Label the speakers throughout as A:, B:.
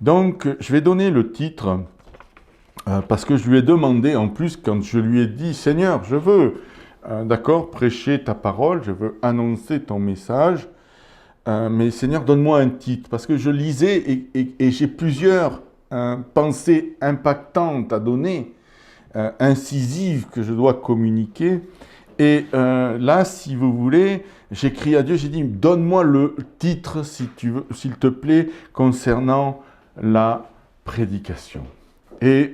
A: Donc, je vais donner le titre parce que je lui ai demandé, en plus, quand je lui ai dit, Seigneur, je veux, d'accord, prêcher ta parole, je veux annoncer ton message, mais Seigneur, donne-moi un titre, parce que je lisais et j'ai plusieurs pensées impactantes à donner, incisives que je dois communiquer. Et là, si vous voulez, j'écris à Dieu, j'ai dit, donne-moi le titre, si tu veux, s'il te plaît, concernant la prédication. Et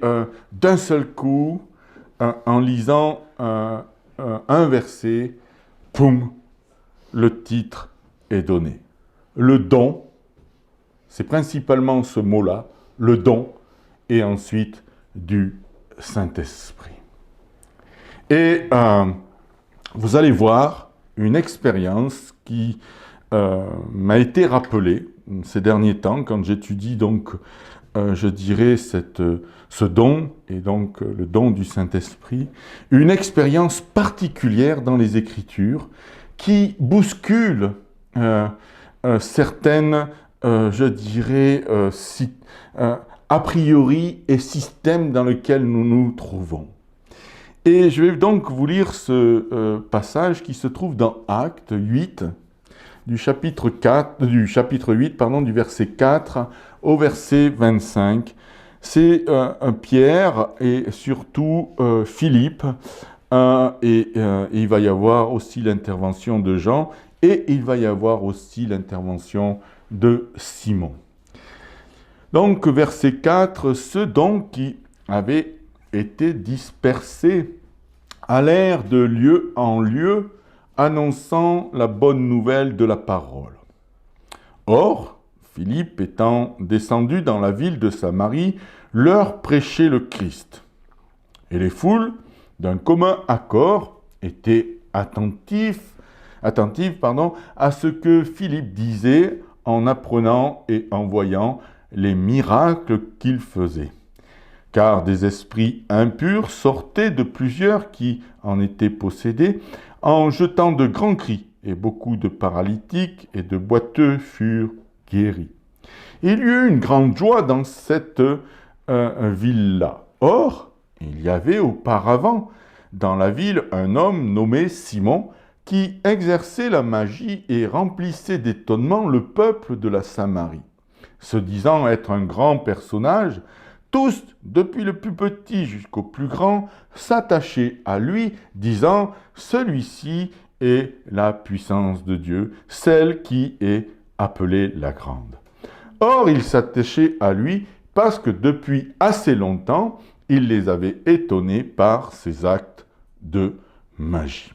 A: d'un seul coup, en lisant un verset, poum, le titre est donné. Le don, c'est principalement ce mot-là, le don, et ensuite du Saint-Esprit. Et vous allez voir une expérience qui m'a été rappelée ces derniers temps, quand j'étudie donc, je dirais, ce don, et donc le don du Saint-Esprit, une expérience particulière dans les Écritures qui bouscule certaines, je dirais, a priori et systèmes dans lesquels nous nous trouvons. Et je vais donc vous lire ce passage qui se trouve dans Actes 8, du chapitre 8, pardon, du verset 4 au verset 25. C'est Pierre et surtout Philippe, et il va y avoir aussi l'intervention de Jean, et il va y avoir aussi l'intervention de Simon. Donc, verset 4, ceux donc qui avaient été dispersés allèrent de lieu en lieu, annonçant la bonne nouvelle de la parole. Or, Philippe étant descendu dans la ville de Samarie, leur prêchait le Christ. Et les foules, d'un commun accord, étaient attentives à ce que Philippe disait en apprenant et en voyant les miracles qu'il faisait. Car des esprits impurs sortaient de plusieurs qui en étaient possédés, en jetant de grands cris, et beaucoup de paralytiques et de boiteux furent guéris. Il y eut une grande joie dans cette ville-là. Or, il y avait auparavant dans la ville un homme nommé Simon, qui exerçait la magie et remplissait d'étonnement le peuple de la Samarie. Se disant être un grand personnage, tous, depuis le plus petit jusqu'au plus grand, s'attachaient à lui, disant « Celui-ci est la puissance de Dieu, celle qui est appelée la grande. » Or, ils s'attachaient à lui parce que depuis assez longtemps, il les avait étonnés par ses actes de magie.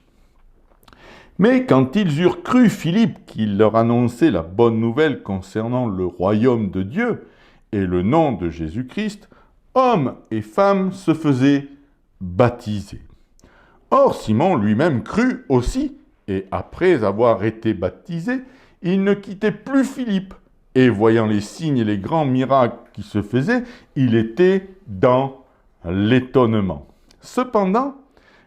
A: Mais quand ils eurent cru Philippe qui leur annonçait la bonne nouvelle concernant le royaume de Dieu et le nom de Jésus-Christ, hommes et femmes se faisaient baptiser. Or Simon lui-même crut aussi, et après avoir été baptisé, il ne quittait plus Philippe, et voyant les signes et les grands miracles qui se faisaient, il était dans l'étonnement. Cependant,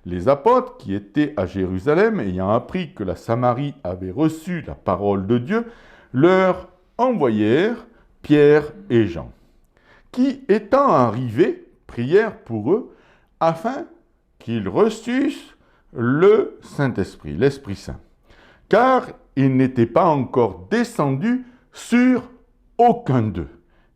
A: les apôtres qui étaient à Jérusalem, ayant appris que la Samarie avait reçu la parole de Dieu, leur envoyèrent Pierre et Jean, qui, étant arrivés, prièrent pour eux, afin qu'ils reçussent le Saint-Esprit, l'Esprit Saint, car il n'était pas encore descendu sur aucun d'eux,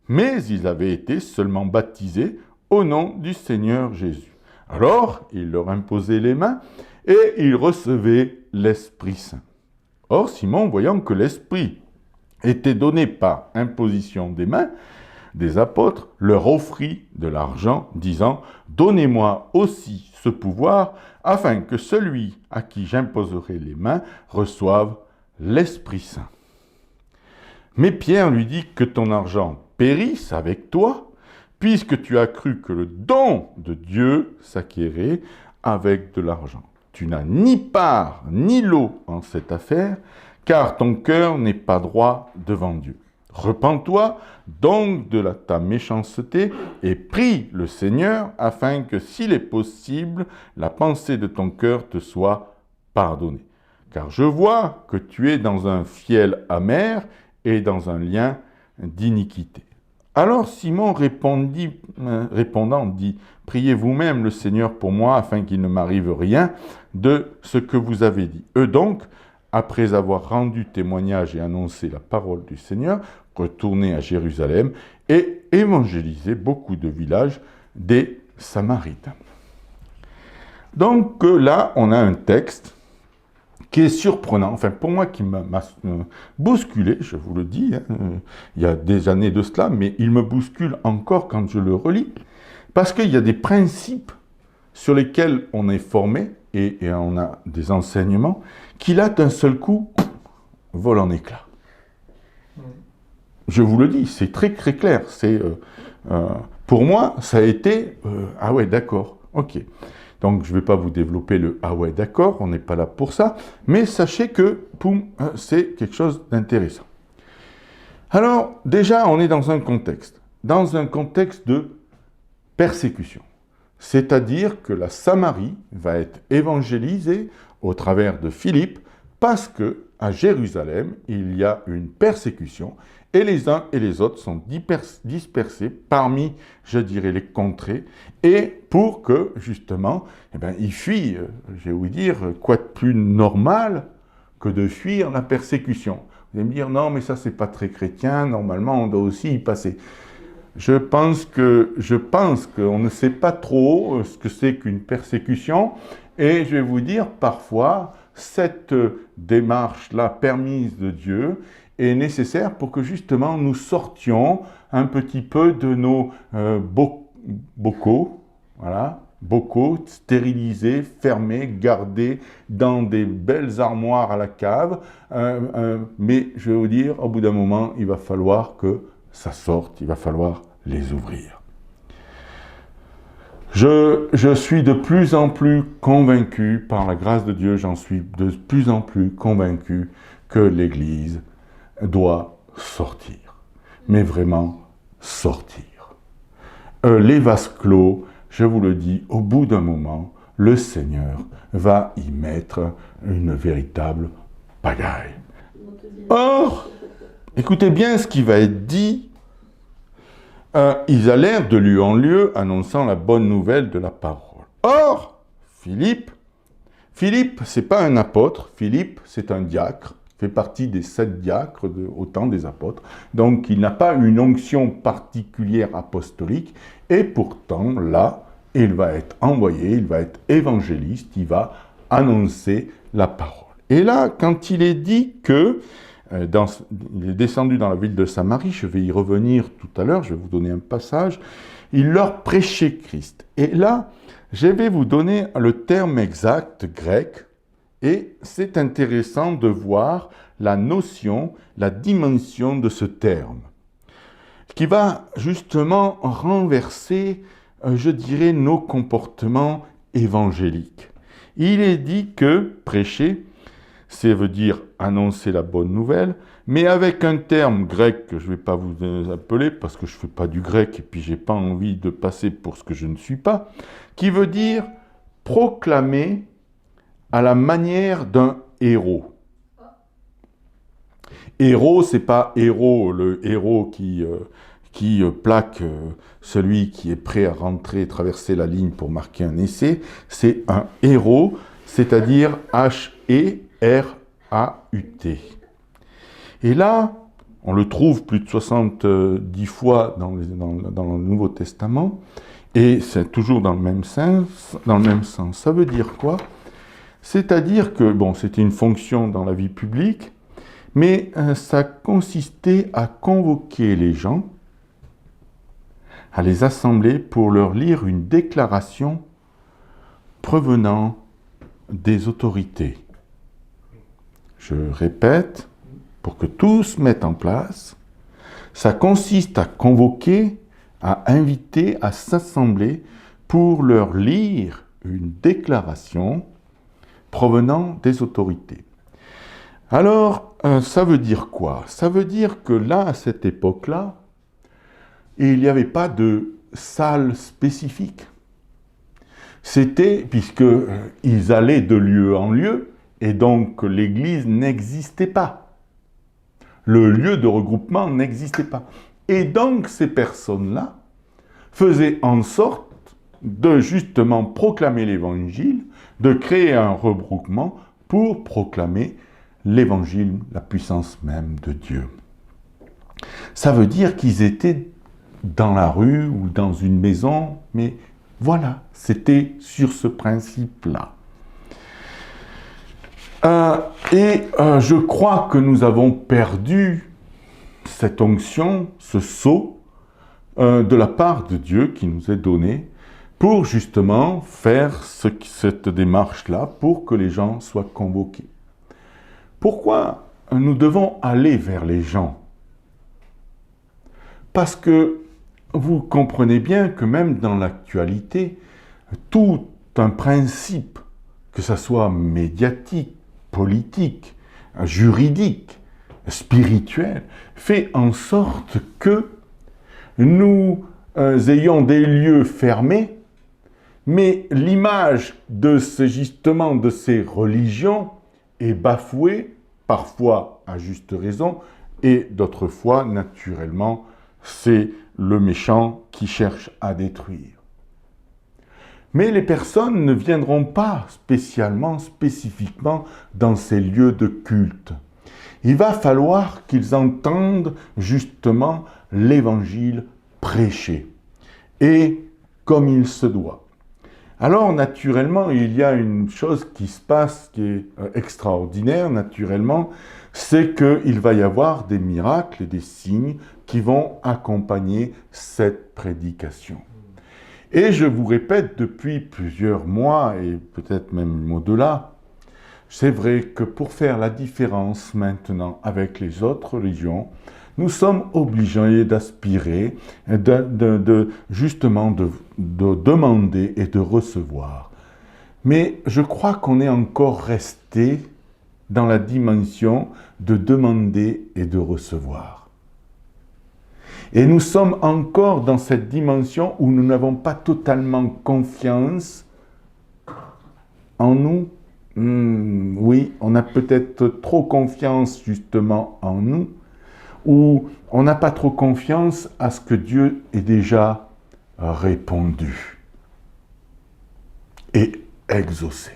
A: mais ils avaient été seulement baptisés au nom du Seigneur Jésus. Alors, il leur imposait les mains et ils recevaient l'Esprit Saint. Or, Simon, voyant que l'Esprit était donné par imposition des mains des apôtres, leur offrit de l'argent, disant « Donnez-moi aussi ce pouvoir, afin que celui à qui j'imposerai les mains reçoive l'Esprit Saint. » Mais Pierre lui dit « Que ton argent périsse avec toi, puisque tu as cru que le don de Dieu s'acquérait avec de l'argent. Tu n'as ni part ni lot en cette affaire, car ton cœur n'est pas droit devant Dieu. Repens-toi donc de ta méchanceté et prie le Seigneur, afin que, s'il est possible, la pensée de ton cœur te soit pardonnée. Car je vois que tu es dans un fiel amer et dans un lien d'iniquité. » Alors Simon répondant dit, priez vous-même le Seigneur pour moi, afin qu'il ne m'arrive rien de ce que vous avez dit. Eux donc, après avoir rendu témoignage et annoncé la parole du Seigneur, retournaient à Jérusalem et évangélisaient beaucoup de villages des Samaritains. Donc là, on a un texte qui est surprenant, enfin pour moi qui m'a bousculé, je vous le dis, hein, il y a des années de cela, mais il me bouscule encore quand je le relis, parce qu'il y a des principes sur lesquels on est formé, et on a des enseignements, qui là, d'un seul coup, volent en éclats. Je vous le dis, c'est très très clair, pour moi, ça a été, ah ouais, d'accord, ok. Donc, je ne vais pas vous développer le « ah ouais, d'accord », on n'est pas là pour ça, mais sachez que, poum, c'est quelque chose d'intéressant. Alors, déjà, on est dans un contexte de persécution. C'est-à-dire que la Samarie va être évangélisée au travers de Philippe, parce que à Jérusalem, il y a une persécution, et les uns et les autres sont dispersés parmi, je dirais, les contrées, et pour que, justement, ils fuient, je vais vous dire, quoi de plus normal que de fuir la persécution. Vous allez me dire, non, mais ça, c'est pas très chrétien, normalement, on doit aussi y passer. Je pense qu'on ne sait pas trop ce que c'est qu'une persécution, et je vais vous dire, parfois, cette démarche-là permise de Dieu est nécessaire pour que justement nous sortions un petit peu de nos bocaux, voilà, bocaux stérilisés, fermés, gardés dans des belles armoires à la cave, mais je vais vous dire, au bout d'un moment, il va falloir que ça sorte, il va falloir les ouvrir. Je suis de plus en plus convaincu, par la grâce de Dieu, j'en suis de plus en plus convaincu que l'Église doit sortir. Mais vraiment sortir. Les vases clos, je vous le dis, au bout d'un moment, le Seigneur va y mettre une véritable pagaille. Or, écoutez bien ce qui va être dit. Ils allèrent de lieu en lieu, annonçant la bonne nouvelle de la parole. Or, Philippe, c'est pas un apôtre, Philippe, c'est un diacre, fait partie des 7 diacres au temps des apôtres, donc il n'a pas une onction particulière apostolique, et pourtant, là, il va être envoyé, il va être évangéliste, il va annoncer la parole. Et là, quand il est dit que il est descendu dans la ville de Samarie, je vais y revenir tout à l'heure, je vais vous donner un passage, il leur prêchait Christ. Et là, je vais vous donner le terme exact grec, et c'est intéressant de voir la notion, la dimension de ce terme, qui va justement renverser, je dirais, nos comportements évangéliques. Il est dit que prêcher, ça veut dire annoncer la bonne nouvelle, mais avec un terme grec que je ne vais pas vous appeler, parce que je ne fais pas du grec et puis je n'ai pas envie de passer pour ce que je ne suis pas, qui veut dire proclamer à la manière d'un héros. Héros, c'est pas héros, le héros qui plaque celui qui est prêt à rentrer, traverser la ligne pour marquer un essai, c'est un héros, c'est-à-dire H-E-R-A-U-T. Et là, on le trouve plus de 70 fois dans le Nouveau Testament, et c'est toujours dans le même sens. Ça veut dire quoi? C'est-à-dire que, bon, c'était une fonction dans la vie publique, mais ça consistait à convoquer les gens, à les assembler pour leur lire une déclaration provenant des autorités. Je répète, pour que tous mettent en place, ça consiste à convoquer, à inviter, à s'assembler pour leur lire une déclaration provenant des autorités. Alors, ça veut dire quoi? Ça veut dire que là, à cette époque-là, il n'y avait pas de salle spécifique. C'était, puisqu'ils allaient de lieu en lieu, et donc l'église n'existait pas. Le lieu de regroupement n'existait pas. Et donc ces personnes-là faisaient en sorte de justement proclamer l'évangile, de créer un regroupement pour proclamer l'évangile, la puissance même de Dieu. Ça veut dire qu'ils étaient dans la rue ou dans une maison, mais voilà, c'était sur ce principe-là. Je crois que nous avons perdu cette onction, ce sceau de la part de Dieu qui nous est donné pour justement faire cette démarche-là, pour que les gens soient convoqués. Pourquoi nous devons aller vers les gens? Parce que vous comprenez bien que même dans l'actualité, tout un principe, que ce soit médiatique, politique, juridique, spirituel, fait en sorte que nous ayons des lieux fermés, mais l'image de justement de ces religions est bafouée, parfois à juste raison, et d'autres fois, naturellement, c'est le méchant qui cherche à détruire. Mais les personnes ne viendront pas spécifiquement dans ces lieux de culte. Il va falloir qu'ils entendent justement l'évangile prêché, et comme il se doit. Alors, naturellement, il y a une chose qui se passe qui est extraordinaire, naturellement, c'est qu'il va y avoir des miracles et des signes qui vont accompagner cette prédication. Et je vous répète depuis plusieurs mois, et peut-être même au-delà, c'est vrai que pour faire la différence maintenant avec les autres religions, nous sommes obligés d'aspirer, justement de demander et de recevoir. Mais je crois qu'on est encore resté dans la dimension de demander et de recevoir. Et nous sommes encore dans cette dimension où nous n'avons pas totalement confiance en nous. Oui, on a peut-être trop confiance justement en nous, ou on n'a pas trop confiance à ce que Dieu ait déjà répondu et exaucé.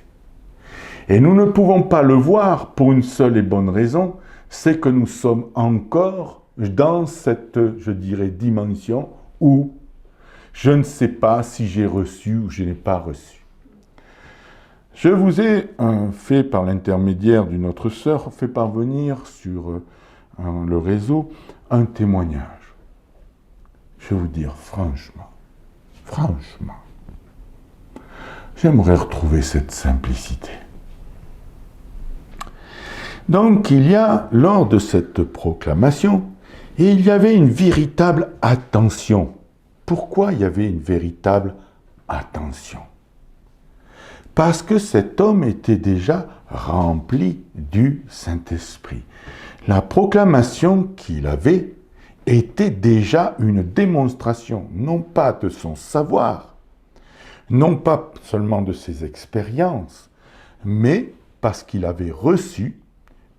A: Et nous ne pouvons pas le voir pour une seule et bonne raison, c'est que nous sommes encore dans cette, je dirais, dimension où je ne sais pas si j'ai reçu ou je n'ai pas reçu. Je vous ai fait, par l'intermédiaire d'une autre sœur, fait parvenir sur le réseau un témoignage. Je vais vous dire franchement, j'aimerais retrouver cette simplicité. Donc il y a, lors de cette proclamation, il y avait une véritable attention. Pourquoi il y avait une véritable attention? Parce que cet homme était déjà rempli du Saint-Esprit. La proclamation qu'il avait était déjà une démonstration, non pas de son savoir, non pas seulement de ses expériences, mais parce qu'il avait reçu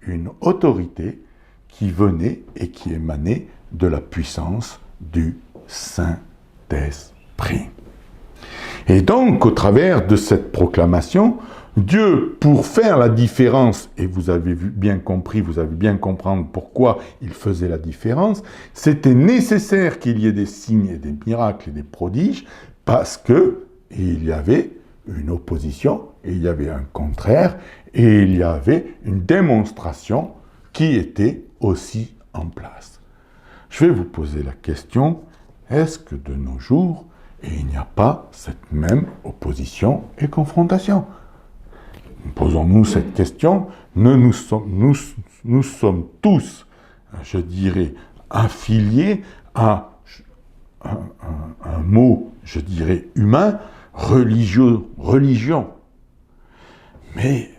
A: une autorité qui venait et qui émanait de la puissance du Saint-Esprit. Et donc, au travers de cette proclamation, Dieu, pour faire la différence, et vous avez bien compris, vous avez bien comprendre pourquoi il faisait la différence, c'était nécessaire qu'il y ait des signes et des miracles et des prodiges, parce que il y avait une opposition, et il y avait un contraire, et il y avait une démonstration qui était aussi en place. Je vais vous poser la question, est-ce que de nos jours, il n'y a pas cette même opposition et confrontation? Posons-nous cette question, nous sommes tous, je dirais, affiliés à un mot, je dirais, humain, religion. Mais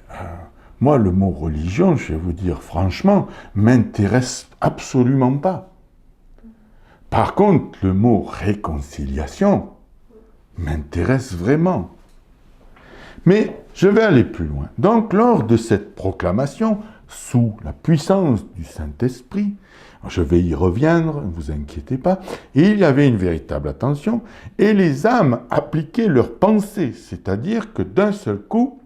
A: moi, le mot religion, je vais vous dire franchement, m'intéresse absolument pas. Par contre, le mot réconciliation m'intéresse vraiment. Mais je vais aller plus loin. Donc, lors de cette proclamation, sous la puissance du Saint-Esprit. Je vais y reviendre, ne vous inquiétez pas. Et il y avait une véritable attention, et les âmes appliquaient leurs pensées, c'est-à-dire que d'un seul coup,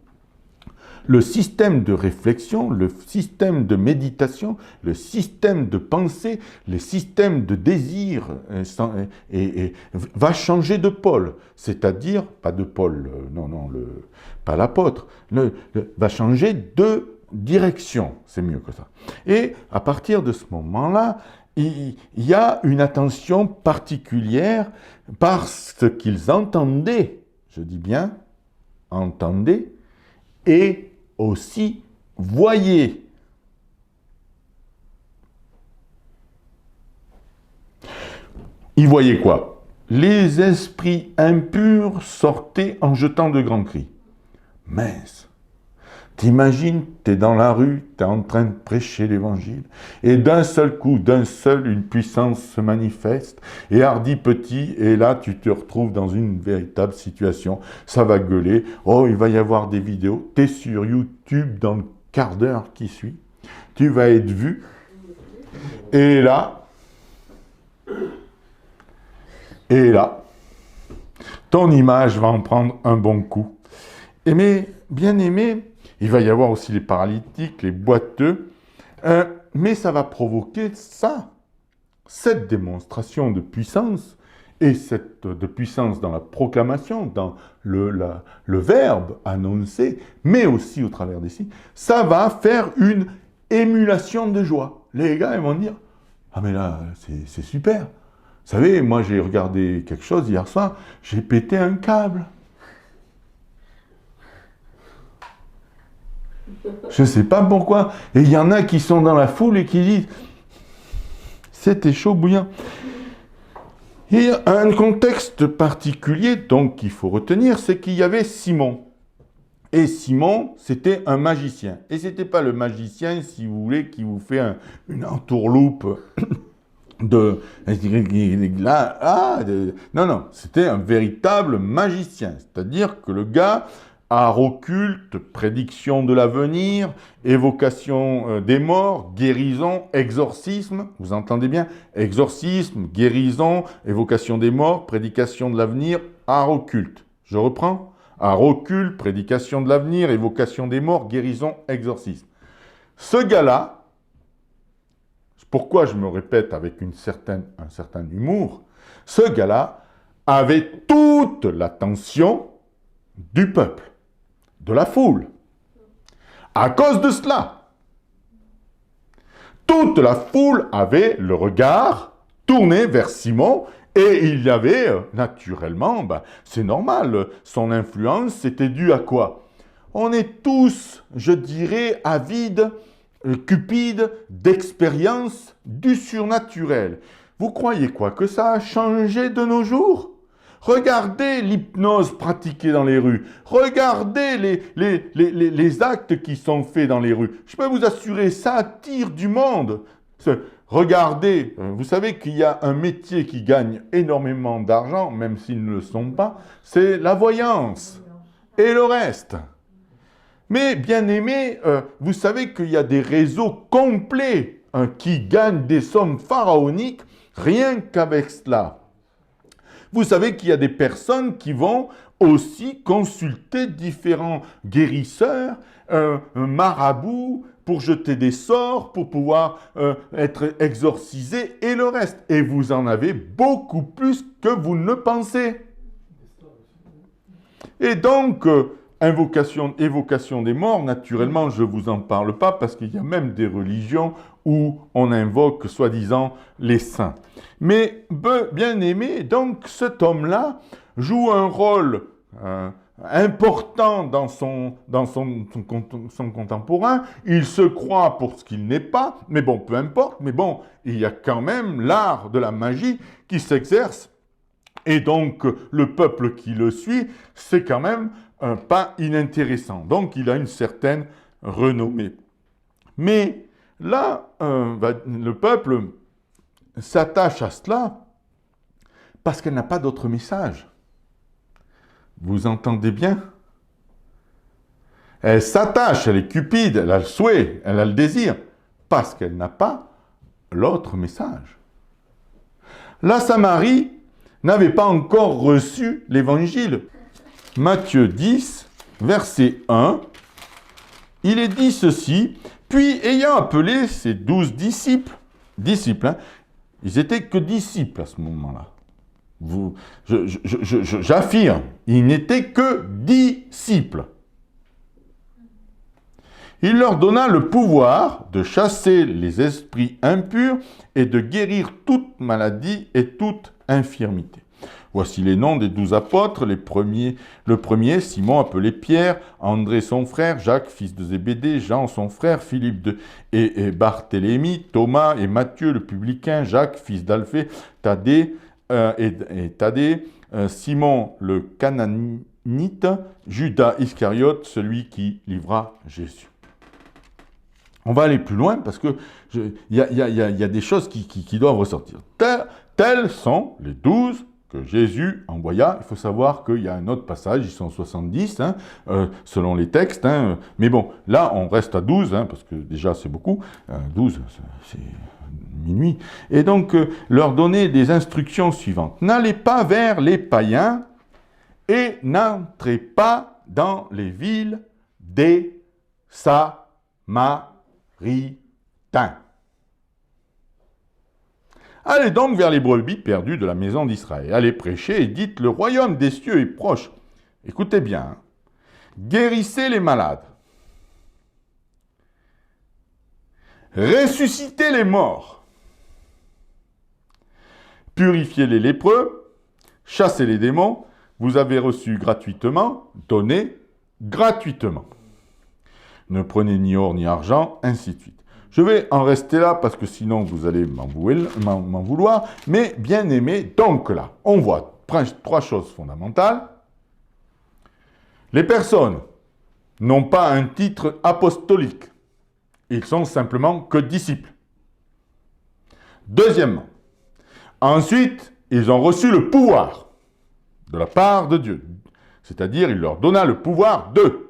A: le système de réflexion, le système de méditation, le système de pensée, le système de désir va changer de pôle. C'est-à-dire, pas de pôle, pas l'apôtre, va changer de direction. C'est mieux que ça. Et à partir de ce moment-là, il y a une attention particulière parce qu'ils entendaient, je dis bien, entendaient, et aussi voyez. Ils voyaient quoi? Les esprits impurs sortaient en jetant de grands cris. Mince! T'imagines, t'es dans la rue, t'es en train de prêcher l'évangile, et d'un seul coup, une puissance se manifeste, et hardi petit, et là tu te retrouves dans une véritable situation, ça va gueuler, oh il va y avoir des vidéos, t'es sur YouTube dans le quart d'heure qui suit, tu vas être vu, et là, ton image va en prendre un bon coup. Et mais, bien aimé, il va y avoir aussi les paralytiques, les boiteux, mais ça va provoquer cette démonstration de puissance, et de puissance dans la proclamation, dans le verbe annoncé, mais aussi au travers des signes, ça va faire une émulation de joie. Les gars, ils vont dire, ah mais là, c'est super. Vous savez, moi j'ai regardé quelque chose hier soir, j'ai pété un câble. Je ne sais pas pourquoi. Et il y en a qui sont dans la foule et qui disent « C'était chaud bouillant ». Il y a un contexte particulier donc qu'il faut retenir, c'est qu'il y avait Simon. Et Simon, c'était un magicien. Et ce n'était pas le magicien, si vous voulez, qui vous fait une entourloupe non, c'était un véritable magicien. C'est-à-dire que le gars, art occulte, prédiction de l'avenir, évocation des morts, guérison, exorcisme, vous entendez bien? Exorcisme, guérison, évocation des morts, prédication de l'avenir, art occulte. Je reprends? Art occulte, prédication de l'avenir, évocation des morts, guérison, exorcisme. Ce gars-là, pourquoi je me répète avec un certain humour, ce gars-là avait toute l'attention du peuple, de la foule. À cause de cela, toute la foule avait le regard tourné vers Simon et il y avait, naturellement, c'est normal, son influence, c'était dû à quoi? On est tous, je dirais, avides, cupides d'expérience du surnaturel. Vous croyez quoi? Que ça a changé de nos jours? Regardez l'hypnose pratiquée dans les rues. Regardez les actes qui sont faits dans les rues. Je peux vous assurer, ça attire du monde. Regardez, vous savez qu'il y a un métier qui gagne énormément d'argent, même s'ils ne le sont pas, c'est la voyance. Et le reste. Mais bien aimé, vous savez qu'il y a des réseaux complets qui gagnent des sommes pharaoniques rien qu'avec cela. Vous savez qu'il y a des personnes qui vont aussi consulter différents guérisseurs, marabouts, pour jeter des sorts, pour pouvoir être exorcisés et le reste. Et vous en avez beaucoup plus que vous ne pensez. Et donc, évocation des morts, naturellement, je ne vous en parle pas parce qu'il y a même des religions où on invoque, soi-disant, les saints. Mais, bien aimé, donc, cet homme-là joue un rôle important dans son contemporain. Il se croit pour ce qu'il n'est pas, mais bon, peu importe. Mais bon, il y a quand même l'art de la magie qui s'exerce. Et donc, le peuple qui le suit, c'est quand même pas inintéressant. Donc, il a une certaine renommée. Mais là, le peuple s'attache à cela parce qu'elle n'a pas d'autre message. Vous entendez bien? Elle s'attache, elle est cupide, elle a le souhait, elle a le désir, parce qu'elle n'a pas l'autre message. La Samarie n'avait pas encore reçu l'évangile. Matthieu 10, verset 1, il est dit ceci, puis ayant appelé ses 12 disciples, ils étaient que disciples à ce moment-là. J'affirme, ils n'étaient que disciples. Il leur donna le pouvoir de chasser les esprits impurs et de guérir toute maladie et toute infirmité. Voici les noms des 12 apôtres. Le premier, Simon appelé Pierre, André son frère, Jacques fils de Zébédée, Jean son frère, Philippe et Barthélemy, Thomas et Matthieu le publicain, Jacques fils d'Alphée, Thaddée, Simon le Cananite, Judas Iscariote, celui qui livra Jésus. On va aller plus loin parce que y a des choses qui doivent ressortir. Tels sont les 12 que Jésus envoya. Il faut savoir qu'il y a un autre passage, ils sont 70, selon les textes. Mais bon, là, on reste à 12, parce que déjà, c'est beaucoup. 12, c'est minuit. Et donc, leur donner des instructions suivantes. N'allez pas vers les païens et n'entrez pas dans les villes des Samaritains. Allez donc vers les brebis perdues de la maison d'Israël. Allez prêcher et dites, le royaume des cieux est proche. Écoutez bien. Guérissez les malades. Ressuscitez les morts. Purifiez les lépreux. Chassez les démons. Vous avez reçu gratuitement, donnez gratuitement. Ne prenez ni or ni argent, ainsi de suite. Je vais en rester là parce que sinon vous allez m'en vouloir. Mais bien aimé, donc là, on voit trois choses fondamentales. Les personnes n'ont pas un titre apostolique. Ils sont simplement que disciples. Deuxièmement, ensuite, ils ont reçu le pouvoir de la part de Dieu. C'est-à-dire, il leur donna le pouvoir de.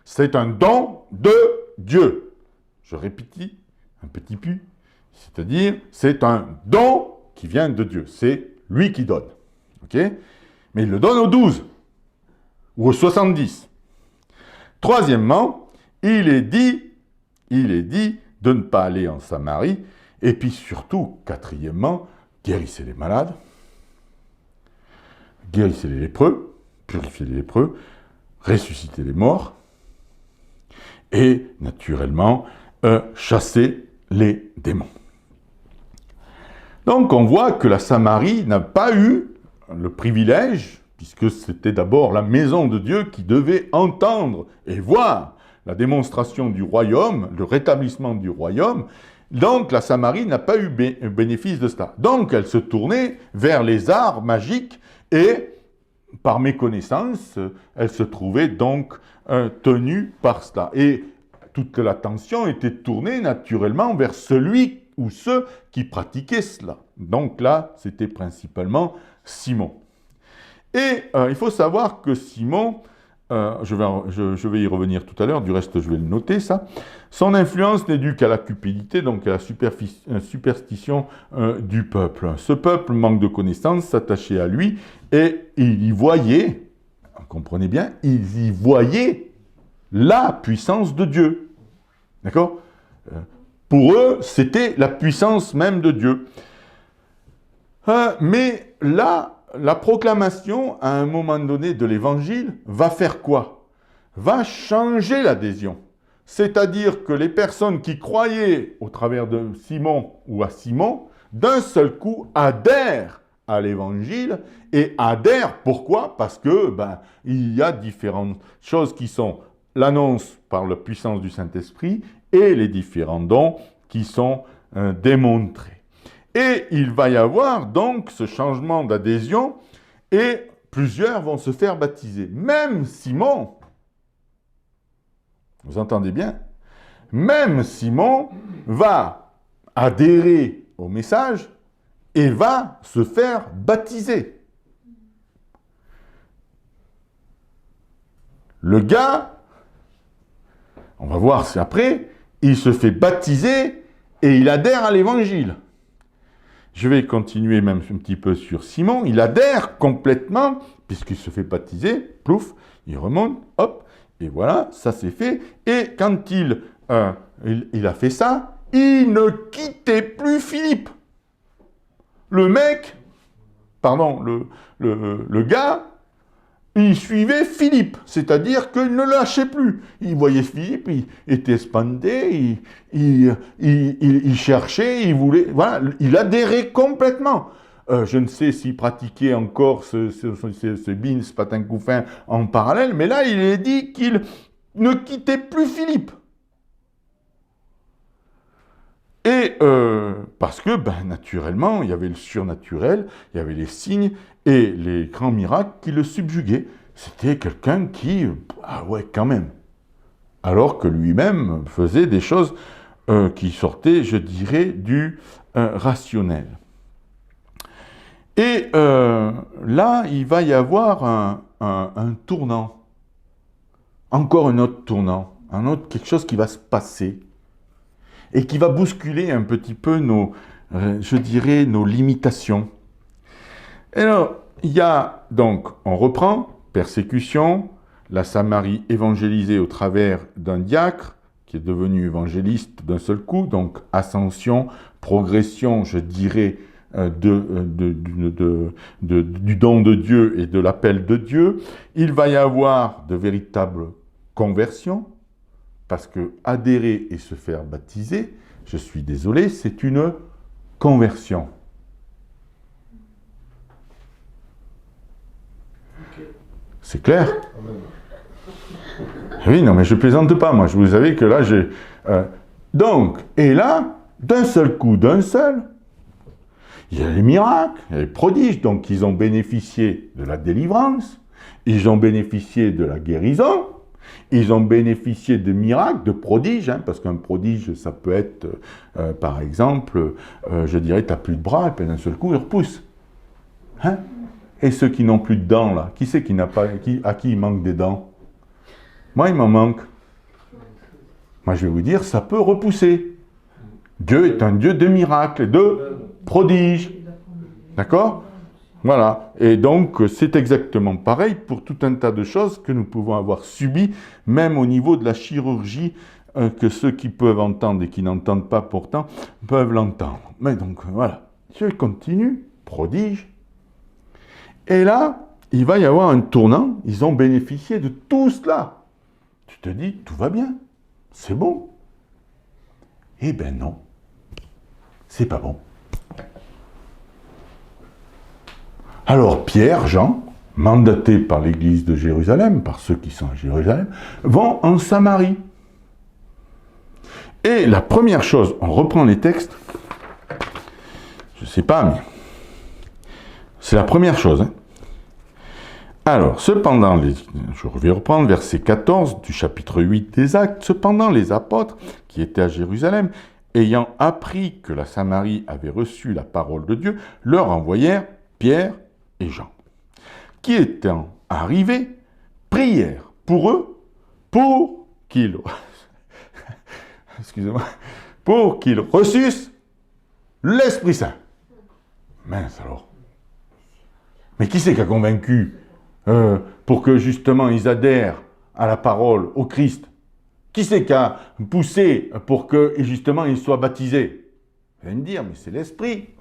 A: C'est un don de Dieu. Je répète un petit peu. C'est-à-dire, c'est un don qui vient de Dieu. C'est lui qui donne. OK? Mais il le donne aux 12 ou aux 70. Troisièmement, il est dit de ne pas aller en Samarie. Et puis surtout, quatrièmement, guérissez les malades, guérissez les lépreux, purifiez les lépreux, ressuscitez les morts, et naturellement, chasser les démons. Donc on voit que la Samarie n'a pas eu le privilège, puisque c'était d'abord la maison de Dieu qui devait entendre et voir la démonstration du royaume, le rétablissement du royaume. Donc la Samarie n'a pas eu bénéfice de cela. Donc elle se tournait vers les arts magiques et par méconnaissance, elle se trouvait donc tenue par cela. Et toute l'attention était tournée naturellement vers celui ou ceux qui pratiquaient cela. Donc là, c'était principalement Simon. Et il faut savoir que Simon, je vais y revenir tout à l'heure, du reste je vais le noter ça, son influence n'est due qu'à la cupidité, donc à la superstition du peuple. Ce peuple manque de connaissances, s'attachait à lui, et il y voyait, comprenez bien, ils y voyaient la puissance de Dieu. D'accord ? Pour eux, c'était la puissance même de Dieu. Mais là, la proclamation, à un moment donné de l'Évangile, va faire quoi ? Va changer l'adhésion. C'est-à-dire que les personnes qui croyaient au travers de Simon ou à Simon, d'un seul coup, adhèrent à l'Évangile et adhèrent, pourquoi ? Parce que il y a différentes choses qui sont l'annonce par la puissance du Saint-Esprit et les différents dons qui sont démontrés. Et il va y avoir donc ce changement d'adhésion et plusieurs vont se faire baptiser. Même Simon, vous entendez bien, même Simon va adhérer au message et va se faire baptiser. le gars, on va voir c'est après, il se fait baptiser et il adhère à l'évangile. Je vais continuer même un petit peu sur Simon. Il adhère complètement, puisqu'il se fait baptiser, plouf, il remonte, hop, et voilà, ça c'est fait. Et quand il a fait ça, il ne quittait plus Philippe. Le mec, pardon, le gars, il suivait Philippe, c'est-à-dire qu'il ne lâchait plus. Il voyait Philippe, il était espandé, il cherchait, il voulait, voilà, il adhérait complètement. Je ne sais s'il pratiquait encore ce bins, patin couffin en parallèle, mais là, il est dit qu'il ne quittait plus Philippe. Et parce que, naturellement, il y avait le surnaturel, il y avait les signes et les grands miracles qui le subjuguaient. C'était quelqu'un qui, ah ouais, quand même. Alors que lui-même faisait des choses qui sortaient, je dirais, du rationnel. Et là, il va y avoir un tournant. Encore un autre tournant. Quelque chose qui va se passer. Et qui va bousculer un petit peu je dirais, nos limitations. Et alors, il y a donc, on reprend, persécution, la Samarie évangélisée au travers d'un diacre, qui est devenu évangéliste d'un seul coup, donc ascension, progression, je dirais, du don de Dieu et de l'appel de Dieu. Il va y avoir de véritables conversions, parce que adhérer et se faire baptiser, je suis désolé, c'est une conversion. C'est clair? Oui, non, mais je plaisante pas, moi. Vous savez que là, j'ai... donc, et là, d'un seul coup, il y a les miracles, il y a les prodiges, donc ils ont bénéficié de la délivrance, ils ont bénéficié de la guérison, ils ont bénéficié de miracles, de prodiges, parce qu'un prodige, ça peut être, par exemple, je dirais, tu n'as plus de bras, et puis d'un seul coup, il repousse. Et ceux qui n'ont plus de dents, là, qui c'est qui n'a pas, à qui il manque des dents? Moi, il m'en manque. Moi, je vais vous dire, ça peut repousser. Dieu est un Dieu de miracles, de prodiges. D'accord? Voilà, et donc c'est exactement pareil pour tout un tas de choses que nous pouvons avoir subies, même au niveau de la chirurgie, que ceux qui peuvent entendre et qui n'entendent pas pourtant peuvent l'entendre. Mais donc voilà, je continue, prodige. Et là, il va y avoir un tournant, ils ont bénéficié de tout cela. Tu te dis, tout va bien, c'est bon. Eh ben non, c'est pas bon. Alors Pierre, Jean, mandatés par l'église de Jérusalem, par ceux qui sont à Jérusalem, vont en Samarie. Et la première chose, on reprend les textes, je ne sais pas, mais c'est la première chose. Alors, cependant, je vais reprendre verset 14 du chapitre 8 des Actes, cependant les apôtres qui étaient à Jérusalem, ayant appris que la Samarie avait reçu la parole de Dieu, leur envoyèrent Pierre et Jean, qui étant arrivés, prièrent pour eux, pour qu'ils pour qu'ils reçussent l'Esprit Saint. Mince alors. Mais qui c'est qui a convaincu pour que justement ils adhèrent à la parole, au Christ? Qui c'est qui a poussé pour que justement ils soient baptisés? Vous allez me dire, mais c'est l'Esprit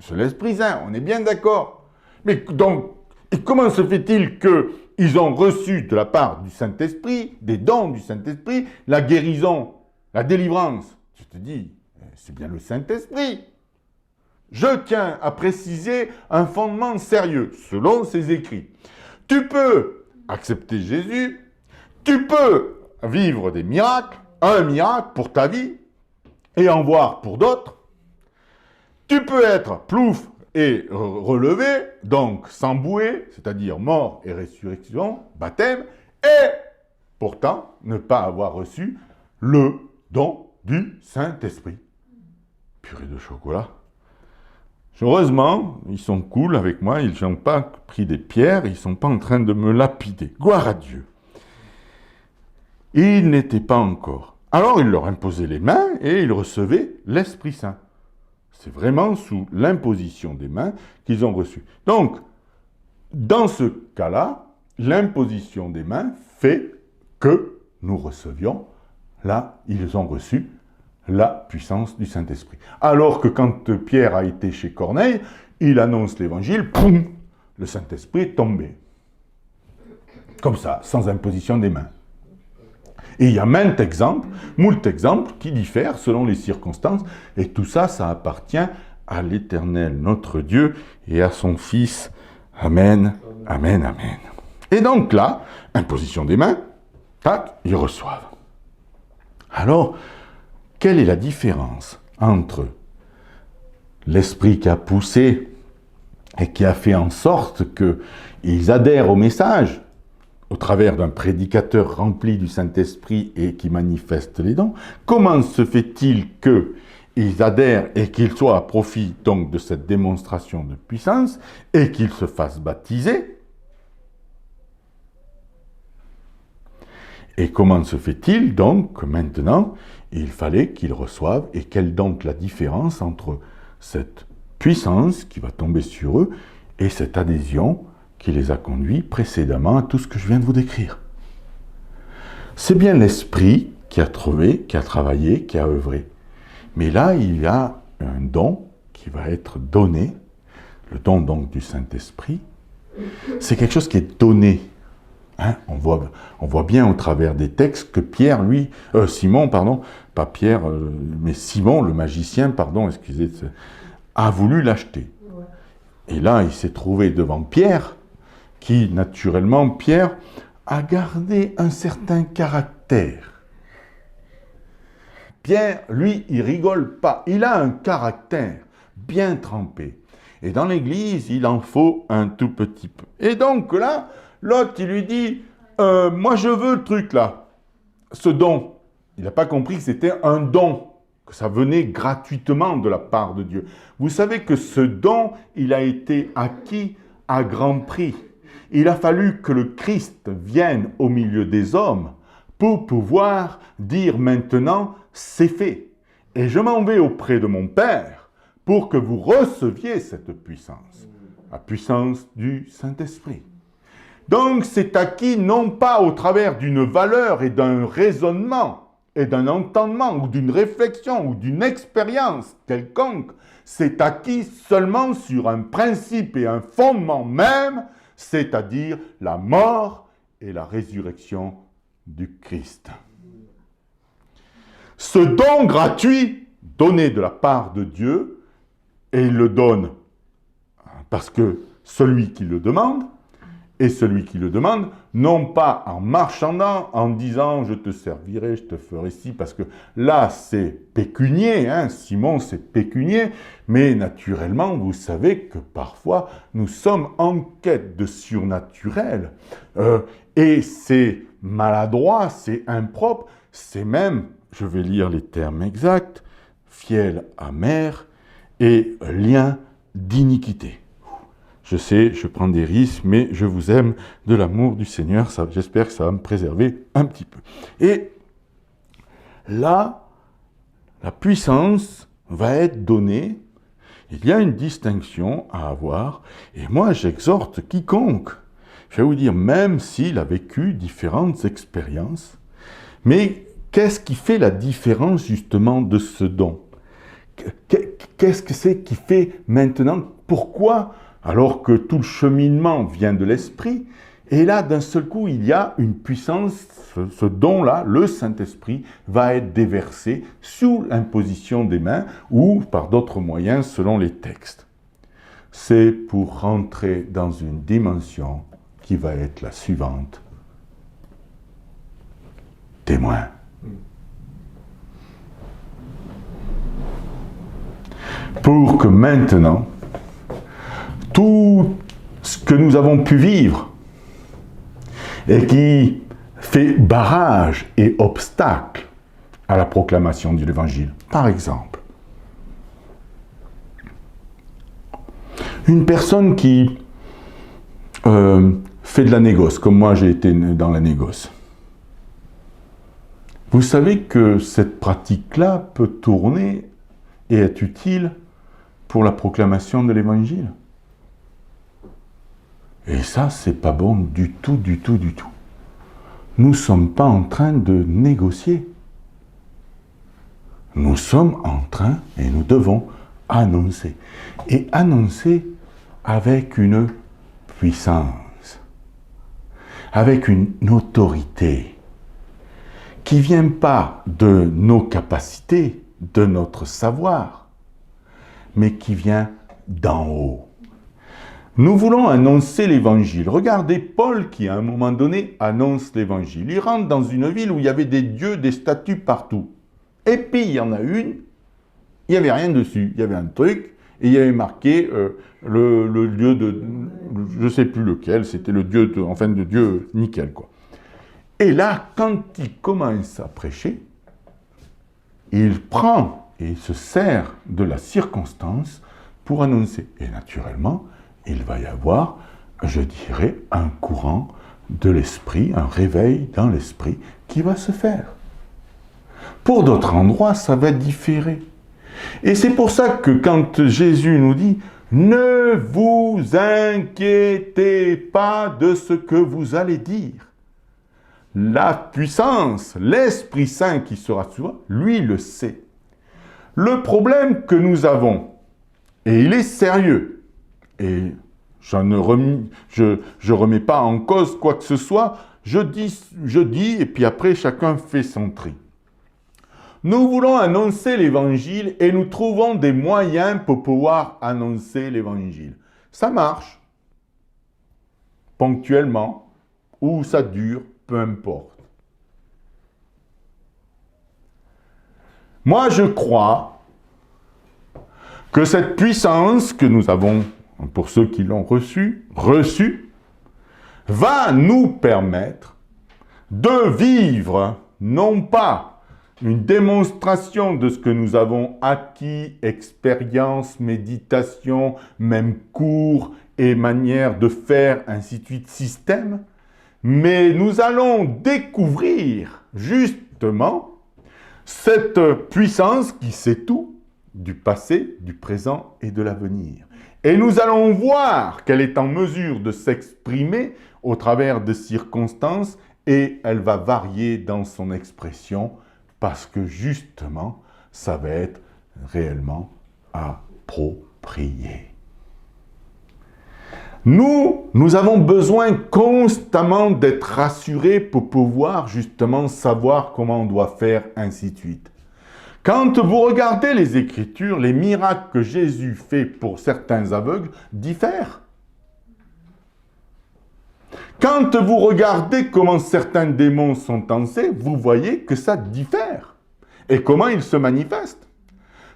A: Saint, on est bien d'accord. Mais donc, et comment se fait-il qu'ils ont reçu de la part du Saint-Esprit, des dons du Saint-Esprit, la guérison, la délivrance? Je te dis, c'est bien le Saint-Esprit. Je tiens à préciser un fondement sérieux, selon ces écrits. Tu peux accepter Jésus, tu peux vivre des miracles, un miracle pour ta vie, et en voir pour d'autres. Tu peux être plouf et relevé, donc sans bouée, c'est-à-dire mort et résurrection, baptême, et pourtant ne pas avoir reçu le don du Saint-Esprit. Purée de chocolat. Heureusement, ils sont cool avec moi, ils n'ont pas pris des pierres, ils ne sont pas en train de me lapider. Gloire à Dieu. Ils n'étaient pas encore. Alors il leur imposait les mains et ils recevaient l'Esprit Saint. C'est vraiment sous l'imposition des mains qu'ils ont reçu. Donc, dans ce cas-là, l'imposition des mains fait que nous recevions, là, ils ont reçu la puissance du Saint-Esprit. Alors que quand Pierre a été chez Corneille, il annonce l'évangile, poum, le Saint-Esprit est tombé. Comme ça, sans imposition des mains. Et il y a moult exemples qui diffèrent selon les circonstances, et tout ça, ça appartient à l'Éternel, notre Dieu, et à son Fils. Amen, amen, amen. Et donc là, imposition des mains, tac, ils reçoivent. Alors, quelle est la différence entre l'esprit qui a poussé et qui a fait en sorte qu'ils adhèrent au message, au travers d'un prédicateur rempli du Saint-Esprit et qui manifeste les dons? Comment se fait-il qu'ils adhèrent et qu'ils soient à profit donc de cette démonstration de puissance et qu'ils se fassent baptiser? Et comment se fait-il donc que maintenant, il fallait qu'ils reçoivent, et quelle donc la différence entre cette puissance qui va tomber sur eux et cette adhésion qui les a conduits précédemment à tout ce que je viens de vous décrire? C'est bien l'Esprit qui a trouvé, qui a travaillé, qui a œuvré. Mais là, il y a un don qui va être donné, le don donc du Saint-Esprit. C'est quelque chose qui est donné. Hein, on voit bien au travers des textes que Simon, pas Pierre, mais Simon, le magicien, a voulu l'acheter. Et là, il s'est trouvé devant Pierre, qui, naturellement, Pierre, a gardé un certain caractère. Pierre, lui, il rigole pas. Il a un caractère bien trempé. Et dans l'Église, il en faut un tout petit peu. Et donc là, l'autre, il lui dit, moi je veux le truc là, ce don. Il n'a pas compris que c'était un don, que ça venait gratuitement de la part de Dieu. Vous savez que ce don, il a été acquis à grand prix. Il a fallu que le Christ vienne au milieu des hommes pour pouvoir dire maintenant, c'est fait. Et je m'en vais auprès de mon Père pour que vous receviez cette puissance, la puissance du Saint-Esprit. Donc c'est acquis non pas au travers d'une valeur et d'un raisonnement et d'un entendement ou d'une réflexion ou d'une expérience quelconque, c'est acquis seulement sur un principe et un fondement même, c'est-à-dire la mort et la résurrection du Christ. Ce don gratuit donné de la part de Dieu, et il le donne parce que celui qui le demande, et celui qui le demande, non pas en marchandant, en disant « je te servirai, je te ferai ci », parce que là, c'est pécunier, hein, Simon, c'est pécunier, mais naturellement, vous savez que parfois, nous sommes en quête de surnaturel, et c'est maladroit, c'est impropre, c'est même, je vais lire les termes exacts, fiel amer et lien d'iniquité. Je sais, je prends des risques, mais je vous aime de l'amour du Seigneur. J'espère que ça va me préserver un petit peu. Et là, la puissance va être donnée. Il y a une distinction à avoir. Et moi, j'exhorte quiconque. Je vais vous dire, même s'il a vécu différentes expériences, mais qu'est-ce qui fait la différence justement de ce don? Qu'est-ce que c'est qui fait maintenant? Pourquoi? Alors que tout le cheminement vient de l'Esprit, et là, d'un seul coup, il y a une puissance, ce don-là, le Saint-Esprit, va être déversé sous l'imposition des mains, ou par d'autres moyens, selon les textes. C'est pour rentrer dans une dimension qui va être la suivante. Témoin. Pour que maintenant, tout ce que nous avons pu vivre et qui fait barrage et obstacle à la proclamation de l'Évangile. Par exemple, une personne qui fait de la négoce, comme moi j'ai été dans la négoce. Vous savez que cette pratique-là peut tourner et être utile pour la proclamation de l'Évangile. Et ça, c'est pas bon du tout, du tout, du tout. Nous ne sommes pas en train de négocier. Nous sommes en train, et nous devons annoncer. Et annoncer avec une puissance, avec une autorité, qui ne vient pas de nos capacités, de notre savoir, mais qui vient d'en haut. Nous voulons annoncer l'Évangile. Regardez Paul qui, à un moment donné, annonce l'Évangile. Il rentre dans une ville où il y avait des dieux, des statues partout. Et puis, il y en a une, il n'y avait rien dessus. Il y avait un truc, et il y avait marqué le dieu de... Je ne sais plus lequel, c'était le dieu, de dieu nickel, quoi. Et là, quand il commence à prêcher, il prend et se sert de la circonstance pour annoncer. Et naturellement, il va y avoir, je dirais, un courant de l'esprit, un réveil dans l'esprit qui va se faire. Pour d'autres endroits, ça va différer. Et c'est pour ça que quand Jésus nous dit « Ne vous inquiétez pas de ce que vous allez dire », la puissance, l'Esprit Saint qui sera sur toi, lui le sait. Le problème que nous avons, et il est sérieux, et je remets pas en cause quoi que ce soit, je dis, et puis après chacun fait son tri. Nous voulons annoncer l'Évangile et nous trouvons des moyens pour pouvoir annoncer l'Évangile. Ça marche, ponctuellement, ou ça dure, peu importe. Moi, je crois que cette puissance que nous avons, pour ceux qui l'ont reçue, va nous permettre de vivre, non pas une démonstration de ce que nous avons acquis, expérience, méditation, même cours et manière de faire, ainsi de suite, système, mais nous allons découvrir justement cette puissance qui sait tout du passé, du présent et de l'avenir. Et nous allons voir qu'elle est en mesure de s'exprimer au travers de circonstances et elle va varier dans son expression parce que justement, ça va être réellement approprié. Nous avons besoin constamment d'être rassurés pour pouvoir justement savoir comment on doit faire, ainsi de suite. Quand vous regardez les Écritures, les miracles que Jésus fait pour certains aveugles diffèrent. Quand vous regardez comment certains démons sont tensés, vous voyez que ça diffère. Et comment ils se manifestent.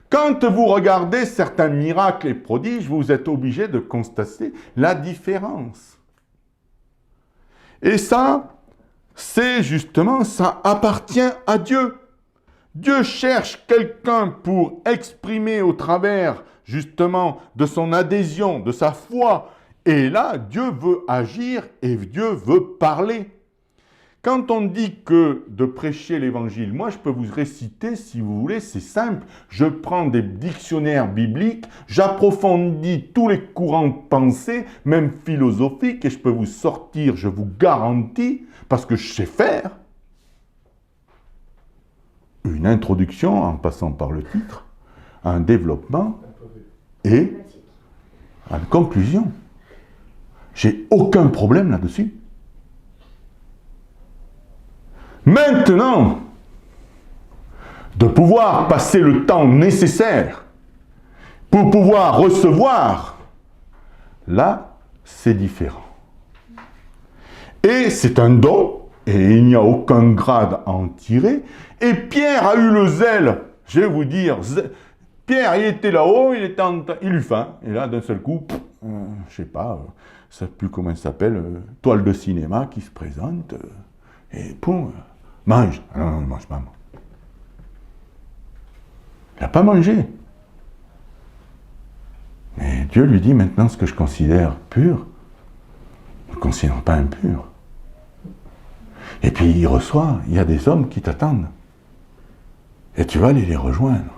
A: Quand vous regardez certains miracles et prodiges, vous êtes obligé de constater la différence. Et ça, c'est justement, ça appartient à Dieu. Dieu cherche quelqu'un pour exprimer au travers, justement, de son adhésion, de sa foi. Et là, Dieu veut agir et Dieu veut parler. Quand on dit que de prêcher l'évangile, moi je peux vous réciter, si vous voulez, c'est simple. Je prends des dictionnaires bibliques, j'approfondis tous les courants de pensée, même philosophiques, et je peux vous sortir, je vous garantis, parce que je sais faire, une introduction en passant par le titre, un développement et une conclusion. J'ai aucun problème là-dessus. Maintenant, de pouvoir passer le temps nécessaire pour pouvoir recevoir, là, c'est différent. Et c'est un don, et il n'y a aucun grade à en tirer. Et Pierre a eu le zèle, je vais vous dire, Pierre, il était là-haut, il eut faim, et là, d'un seul coup, je ne sais pas, je ne sais plus comment il s'appelle, toile de cinéma qui se présente, et poum, mange. Ah non, il ne mange pas. Il n'a pas mangé. Mais Dieu lui dit maintenant ce que je considère pur, ne considère pas impur. Et puis il reçoit, il y a des hommes qui t'attendent Et tu vas aller les rejoindre.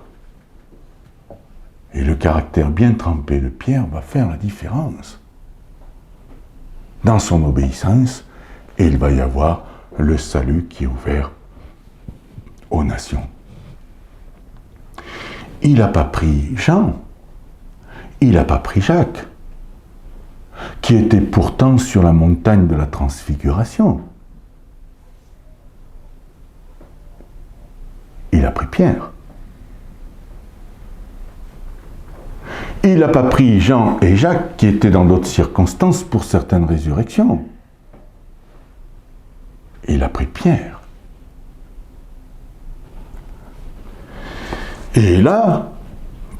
A: Et le caractère bien trempé de Pierre va faire la différence dans son obéissance, et il va y avoir le salut qui est ouvert aux nations. Il n'a pas pris Jean, il n'a pas pris Jacques, qui était pourtant sur la montagne de la transfiguration. Il a pris Pierre. Il n'a pas pris Jean et Jacques, qui étaient dans d'autres circonstances pour certaines résurrections. Il a pris Pierre. Et là,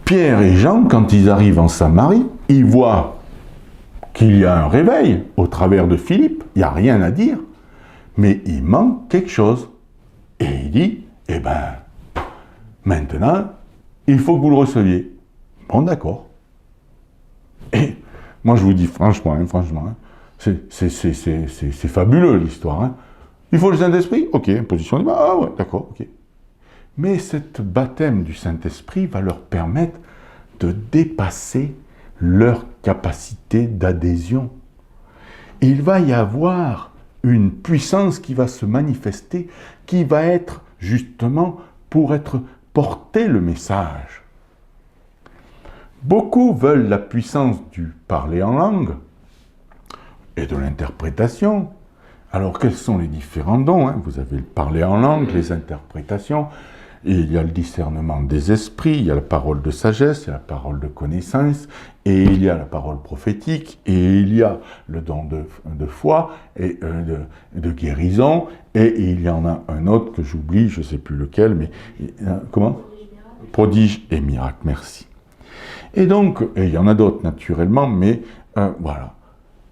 A: Pierre et Jean, quand ils arrivent en Samarie, ils voient qu'il y a un réveil au travers de Philippe. Il n'y a rien à dire, mais il manque quelque chose. Et il dit, eh bien, maintenant, il faut que vous le receviez. Bon, d'accord. Et moi, je vous dis franchement, c'est fabuleux l'histoire. Hein. Il faut le Saint-Esprit? Ok, position de ah ouais, d'accord, ok. Mais cet baptême du Saint-Esprit va leur permettre de dépasser leur capacité d'adhésion. Il va y avoir une puissance qui va se manifester, qui va être justement pour être porter le message. Beaucoup veulent la puissance du parler en langue et de l'interprétation. Alors, quels sont les différents dons? Vous avez le parler en langue, les interprétations, et il y a le discernement des esprits, il y a la parole de sagesse, il y a la parole de connaissance, et il y a la parole prophétique, et il y a le don de foi, et de guérison, et il y en a un autre que j'oublie, je ne sais plus lequel, mais comment? Prodige et miracle, merci. Et donc, et il y en a d'autres naturellement, mais voilà.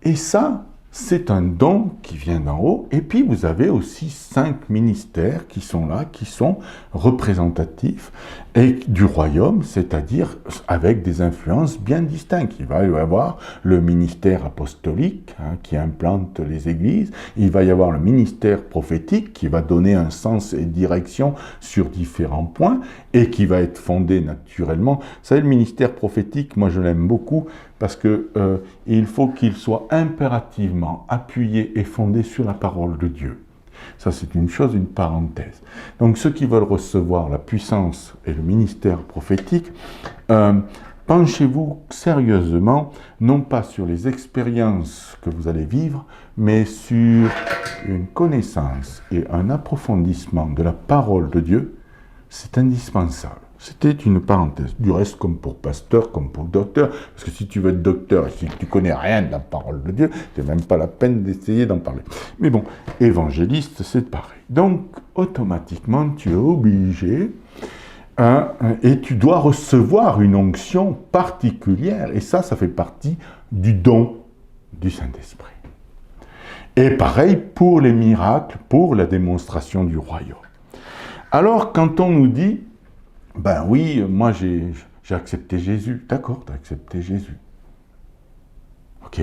A: Et ça, c'est un don qui vient d'en haut. Et puis, vous avez aussi 5 ministères qui sont là, qui sont représentatifs et du royaume, c'est-à-dire avec des influences bien distinctes. Il va y avoir le ministère apostolique qui implante les églises. Il va y avoir le ministère prophétique qui va donner un sens et direction sur différents points et qui va être fondé naturellement. Vous savez, le ministère prophétique, moi je l'aime beaucoup parce que il faut qu'il soit impérativement appuyé et fondé sur la parole de Dieu. Ça, c'est une chose, une parenthèse. Donc, ceux qui veulent recevoir la puissance et le ministère prophétique, penchez-vous sérieusement, non pas sur les expériences que vous allez vivre, mais sur une connaissance et un approfondissement de la parole de Dieu. C'est indispensable. C'était une parenthèse. Du reste, comme pour pasteur, comme pour docteur, parce que si tu veux être docteur et si tu connais rien de la parole de Dieu, c'est même pas la peine d'essayer d'en parler. Mais bon, évangéliste, c'est pareil. Donc, automatiquement, tu es obligé et tu dois recevoir une onction particulière. Et ça fait partie du don du Saint-Esprit. Et pareil pour les miracles, pour la démonstration du royaume. Alors, quand on nous dit, ben oui, moi j'ai accepté Jésus. D'accord, tu as accepté Jésus. Ok.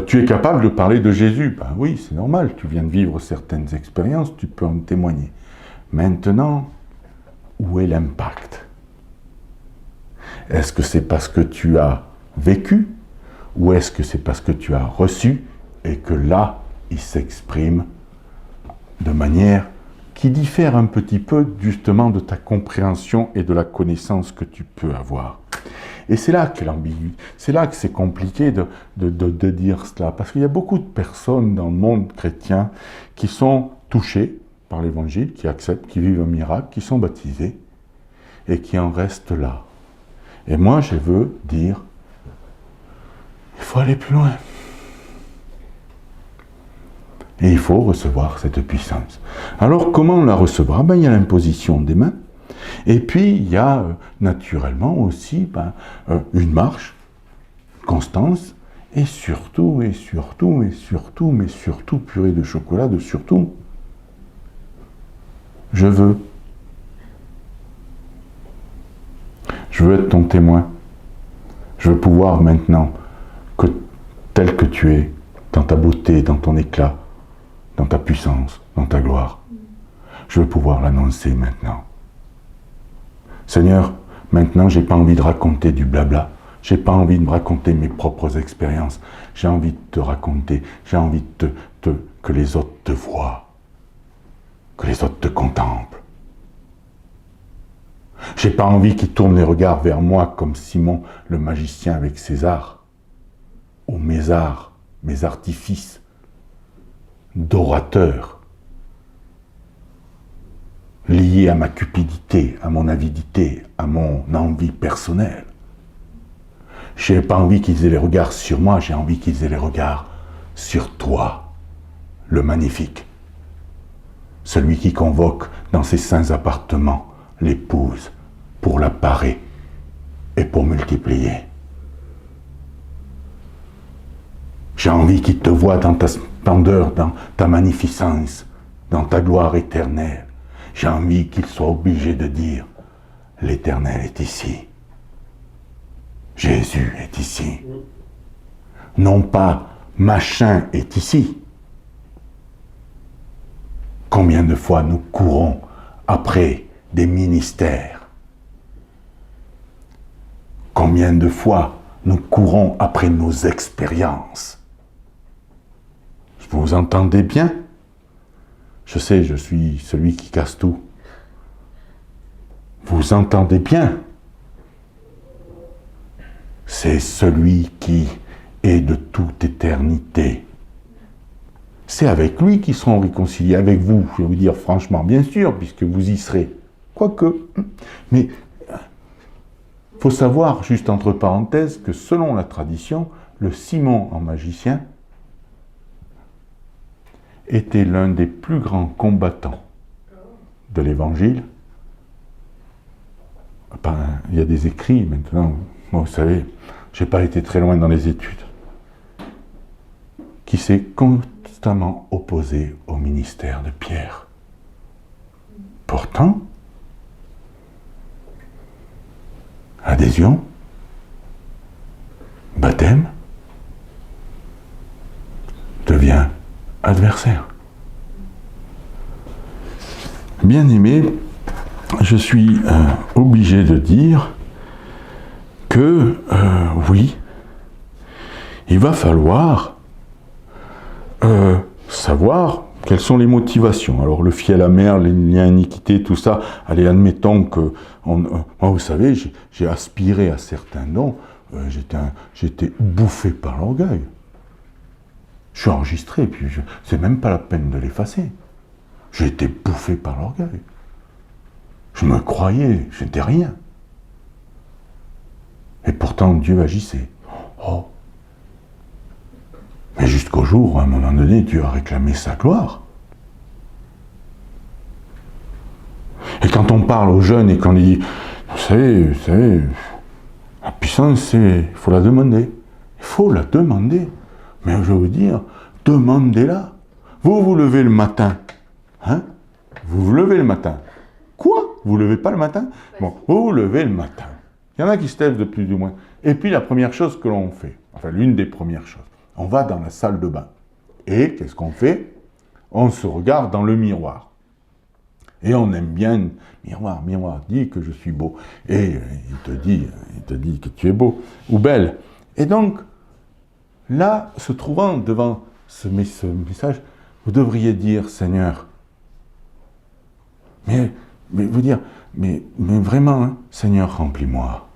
A: Tu es capable de parler de Jésus. Ben oui, c'est normal, tu viens de vivre certaines expériences, tu peux en témoigner. Maintenant, où est l'impact? Est-ce que c'est parce que tu as vécu ou est-ce que c'est parce que tu as reçu et que là, il s'exprime de manière qui diffère un petit peu justement de ta compréhension et de la connaissance que tu peux avoir. Et c'est là qu'est l'ambiguïté, c'est là que c'est compliqué de dire cela, parce qu'il y a beaucoup de personnes dans le monde chrétien qui sont touchées par l'évangile, qui acceptent, qui vivent un miracle, qui sont baptisés, et qui en restent là. Et moi, je veux dire, il faut aller plus loin. Et il faut recevoir cette puissance. Alors, comment on la recevra? Ben, il y a l'imposition des mains. Et puis, il y a naturellement aussi une marche, une constance, et surtout, purée de chocolat, de surtout, je veux être ton témoin. Je veux pouvoir maintenant, tel que tu es, dans ta beauté, dans ton éclat, dans ta puissance, dans ta gloire, Je veux pouvoir l'annoncer maintenant. Seigneur, maintenant, j'ai pas envie de raconter du blabla. J'ai pas envie de me raconter mes propres expériences. J'ai envie de te raconter. J'ai envie que les autres te voient. Que les autres te contemplent. J'ai pas envie qu'ils tournent les regards vers moi comme Simon le magicien avec ses arts. Ou mes arts, mes artifices d'orateur. Liés à ma cupidité, à mon avidité, à mon envie personnelle. J'ai pas envie qu'ils aient les regards sur moi, j'ai envie qu'ils aient les regards sur toi, le magnifique. Celui qui convoque dans ses saints appartements l'épouse pour la parer et pour multiplier. J'ai envie qu'ils te voient dans ta splendeur, dans ta magnificence, dans ta gloire éternelle. J'ai envie qu'ils soient obligés de dire « L'Éternel est ici. Jésus est ici. » Non pas « Machin est ici. » Combien de fois nous courons après des ministères? Combien de fois nous courons après nos expériences? Vous entendez bien? Je sais, je suis celui qui casse tout. Vous entendez bien? C'est celui qui est de toute éternité. C'est avec lui qu'ils seront réconciliés, avec vous, je vais vous dire franchement, bien sûr, puisque vous y serez. Quoique, mais il faut savoir, juste entre parenthèses, que selon la tradition, le Simon en magicien était l'un des plus grands combattants de l'Évangile. Enfin, il y a des écrits maintenant, moi, vous savez, je n'ai pas été très loin dans les études, qui s'est constamment opposé au ministère de Pierre. Pourtant, adhésion, baptême, devient adversaire. Bien-aimé, je suis obligé de dire que, oui, il va falloir savoir quelles sont les motivations. Alors, le fiel amer, les liens iniquité, tout ça, allez, admettons que, moi, vous savez, j'ai aspiré à certains dons, j'étais bouffé par l'orgueil. Je suis enregistré, puis c'est même pas la peine de l'effacer. J'ai été bouffé par l'orgueil. Je me croyais, j'étais rien. Et pourtant, Dieu agissait. Oh! Mais jusqu'au jour où, à un moment donné, Dieu a réclamé sa gloire. Et quand on parle aux jeunes et qu'on dit, vous savez, la puissance, il faut la demander. Il faut la demander. Mais je veux vous dire, demandez-la. Vous vous levez le matin. Hein? Vous vous levez le matin. Quoi? Vous ne vous levez pas le matin? Bon, vous vous levez le matin. Il y en a qui se lèvent de plus ou moins. Et puis la première chose que l'on fait, enfin l'une des premières choses, on va dans la salle de bain. Et qu'est-ce qu'on fait? On se regarde dans le miroir. Et on aime bien, miroir, dis que je suis beau. Et il te dit que tu es beau ou belle. Et donc, là, se trouvant devant ce message, vous devriez dire, Seigneur, mais vous dire, mais vraiment, hein, Seigneur, remplis-moi.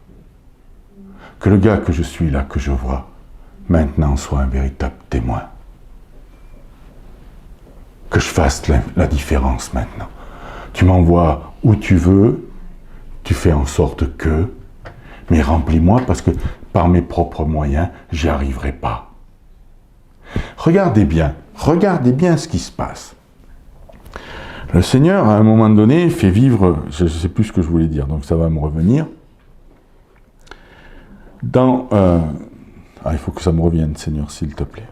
A: Que le gars que je suis là, que je vois, maintenant soit un véritable témoin. Que je fasse la différence maintenant. Tu m'envoies où tu veux, tu fais en sorte que, mais remplis-moi parce que par mes propres moyens, j'y arriverai pas. Regardez bien ce qui se passe. Le Seigneur, à un moment donné, fait vivre, je ne sais plus ce que je voulais dire, donc ça va me revenir. Il faut que ça me revienne, Seigneur, s'il te plaît.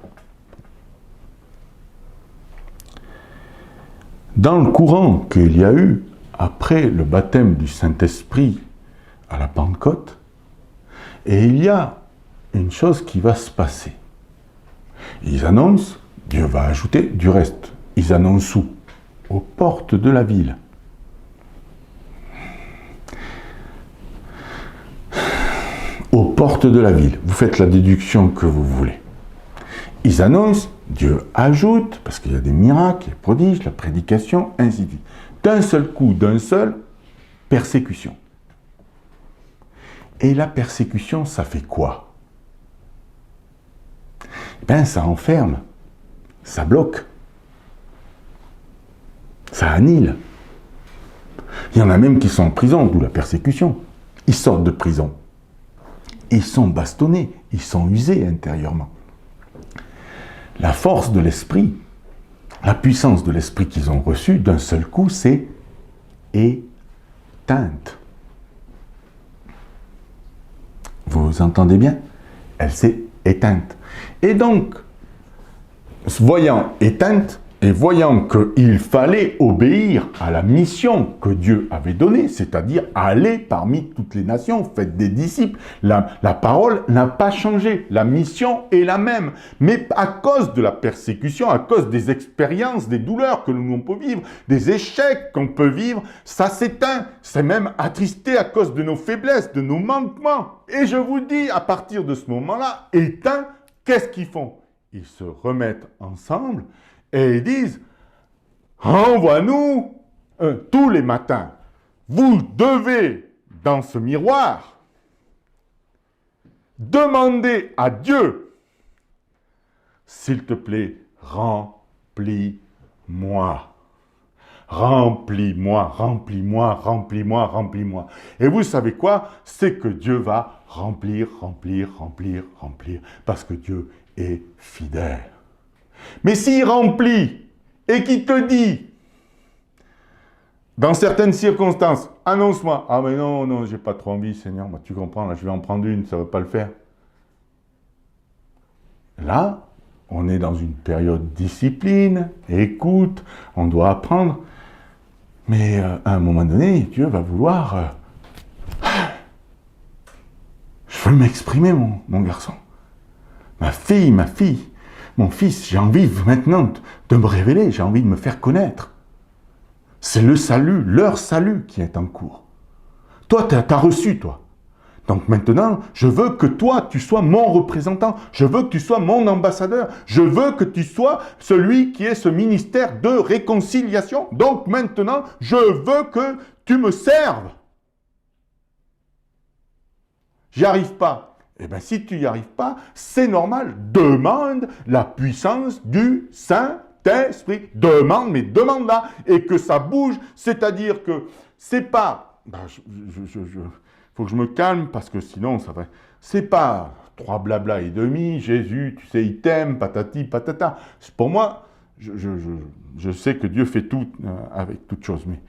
A: Dans le courant qu'il y a eu après le baptême du Saint-Esprit à la Pentecôte, et il y a une chose qui va se passer. Ils annoncent, Dieu va ajouter, du reste, ils annoncent où? aux portes de la ville. Aux portes de la ville. Vous faites la déduction que vous voulez. Ils annoncent, Dieu ajoute, parce qu'il y a des miracles, des prodiges, la prédication, ainsi de suite. D'un seul coup, d'un seul, persécution. Et la persécution, ça fait quoi? Ben, ça enferme, ça bloque, ça annihile. Il y en a même qui sont en prison, d'où la persécution. Ils sortent de prison. Ils sont bastonnés, ils sont usés intérieurement. La force de l'esprit, la puissance de l'esprit qu'ils ont reçue, d'un seul coup, c'est éteinte. Vous entendez bien? Elle s'est éteinte. Et donc, voyant éteinte, et voyant qu'il fallait obéir à la mission que Dieu avait donnée, c'est-à-dire aller parmi toutes les nations, faites des disciples, la parole n'a pas changé, la mission est la même. Mais à cause de la persécution, à cause des expériences, des douleurs que nous peut vivre, des échecs qu'on peut vivre, ça s'éteint, c'est même attristé à cause de nos faiblesses, de nos manquements. Et je vous dis, à partir de ce moment-là, éteint, qu'est-ce qu'ils font? Ils se remettent ensemble, et ils disent, envoie-nous tous les matins. Vous devez, dans ce miroir, demander à Dieu, s'il te plaît, remplis-moi. Remplis-moi, remplis-moi, remplis-moi, remplis-moi. Et vous savez quoi? C'est que Dieu va remplir, remplir, remplir, remplir, parce que Dieu est fidèle. Mais s'il remplit et qu'il te dit, dans certaines circonstances, annonce-moi, ah mais non, non, j'ai pas trop envie, Seigneur, bah, tu comprends, là je vais en prendre une, ça ne va pas le faire. Là, on est dans une période discipline, écoute, on doit apprendre, mais à un moment donné, Dieu va vouloir, je veux m'exprimer, mon garçon, ma fille, mon fils, j'ai envie maintenant de me révéler, j'ai envie de me faire connaître. C'est le salut, leur salut qui est en cours. Toi, tu as reçu, toi. Donc maintenant, je veux que toi, tu sois mon représentant. Je veux que tu sois mon ambassadeur. Je veux que tu sois celui qui ait ce ministère de réconciliation. Donc maintenant, je veux que tu me serves. J'y arrive pas. Eh bien, si tu n'y arrives pas, c'est normal. Demande la puissance du Saint-Esprit. Demande, mais demande-la. Et que ça bouge. C'est-à-dire que c'est pas... Ben, faut que je me calme parce que sinon, ça va... C'est pas 3 blabla et demi, Jésus, tu sais, il t'aime, patati, patata. Pour moi, je sais que Dieu fait tout avec toutes choses, mais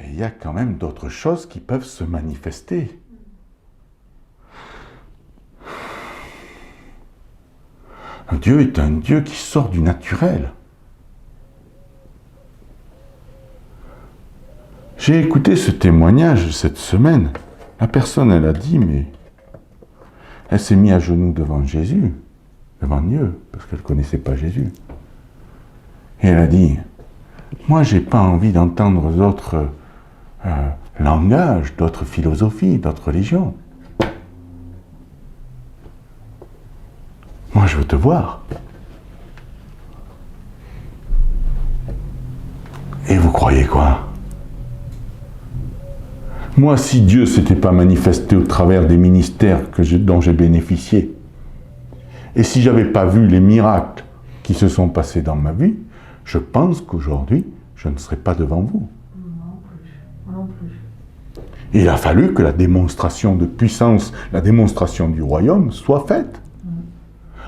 A: il y a quand même d'autres choses qui peuvent se manifester. Dieu est un Dieu qui sort du naturel. J'ai écouté ce témoignage cette semaine. La personne, elle a dit, mais elle s'est mise à genoux devant Jésus, devant Dieu, parce qu'elle ne connaissait pas Jésus. Et elle a dit, moi, je n'ai pas envie d'entendre d'autres langages, d'autres philosophies, d'autres religions. Moi, je veux te voir. Et vous croyez quoi? Moi, si Dieu ne s'était pas manifesté au travers des ministères dont j'ai bénéficié, et si je n'avais pas vu les miracles qui se sont passés dans ma vie, je pense qu'aujourd'hui, je ne serais pas devant vous. Non plus. Il a fallu que la démonstration de puissance, la démonstration du royaume soit faite.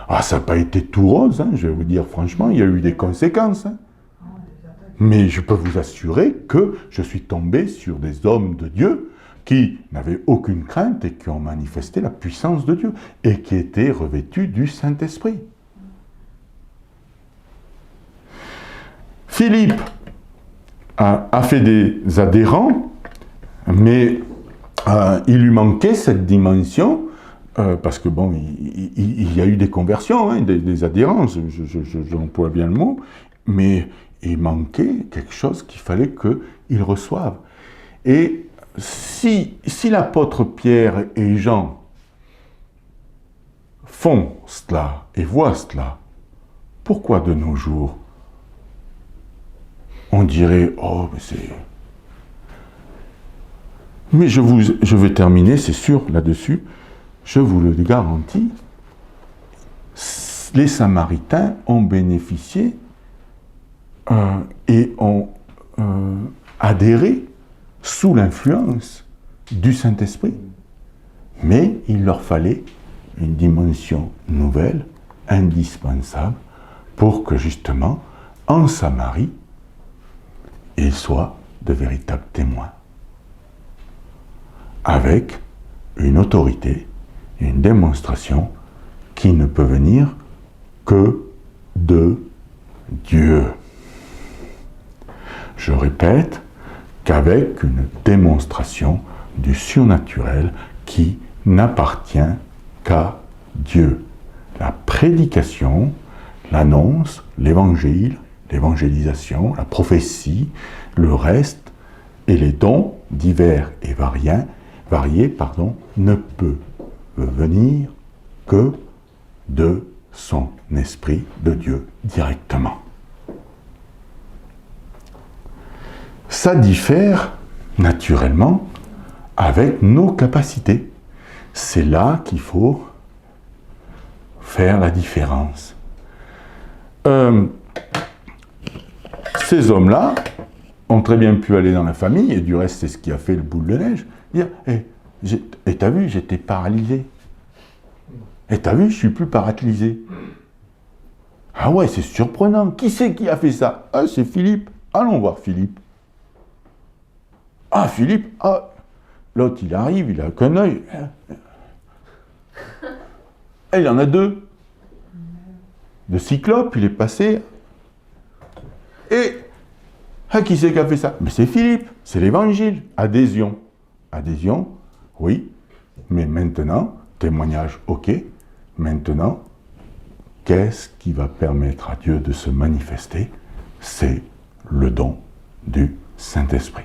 A: Ah, ça n'a pas été tout rose, hein, je vais vous dire franchement, il y a eu des conséquences. Hein. Mais je peux vous assurer que je suis tombé sur des hommes de Dieu qui n'avaient aucune crainte et qui ont manifesté la puissance de Dieu et qui étaient revêtus du Saint-Esprit. Philippe a fait des adhérents, mais il lui manquait cette dimension. Parce que bon, il y a eu des conversions, hein, des adhérents, j'emploie bien le mot, mais il manquait quelque chose qu'il fallait qu'ils reçoivent. Et si l'apôtre Pierre et Jean font cela et voient cela, pourquoi de nos jours on dirait, oh, mais c'est... Mais je vais terminer, c'est sûr, là-dessus, je vous le garantis, les Samaritains ont bénéficié et ont adhéré sous l'influence du Saint-Esprit. Mais il leur fallait une dimension nouvelle, indispensable, pour que justement, en Samarie, ils soient de véritables témoins. Avec une autorité, une démonstration qui ne peut venir que de Dieu. Je répète qu'avec une démonstration du surnaturel qui n'appartient qu'à Dieu. La prédication, l'annonce, l'évangile, l'évangélisation, la prophétie, le reste et les dons divers et variés, ne peut venir que de son esprit de Dieu directement. Ça diffère naturellement avec nos capacités. C'est là qu'il faut faire la différence. Ces hommes-là ont très bien pu aller dans la famille, et du reste, c'est ce qui a fait le boule de neige, dire « Et t'as vu, j'étais paralysé. Et t'as vu, je suis plus paralysé. » Ah ouais, c'est surprenant. Qui c'est qui a fait ça? Ah, c'est Philippe. Allons voir Philippe. Ah, Philippe, ah, l'autre, il arrive, il a qu'un œil. Et il y en a deux. De Cyclope, il est passé. Et, ah, qui c'est qui a fait ça? Mais c'est Philippe, c'est l'évangile. Adhésion. Adhésion, oui. Mais maintenant, témoignage, ok. Maintenant, qu'est-ce qui va permettre à Dieu de se manifester? C'est le don du Saint-Esprit.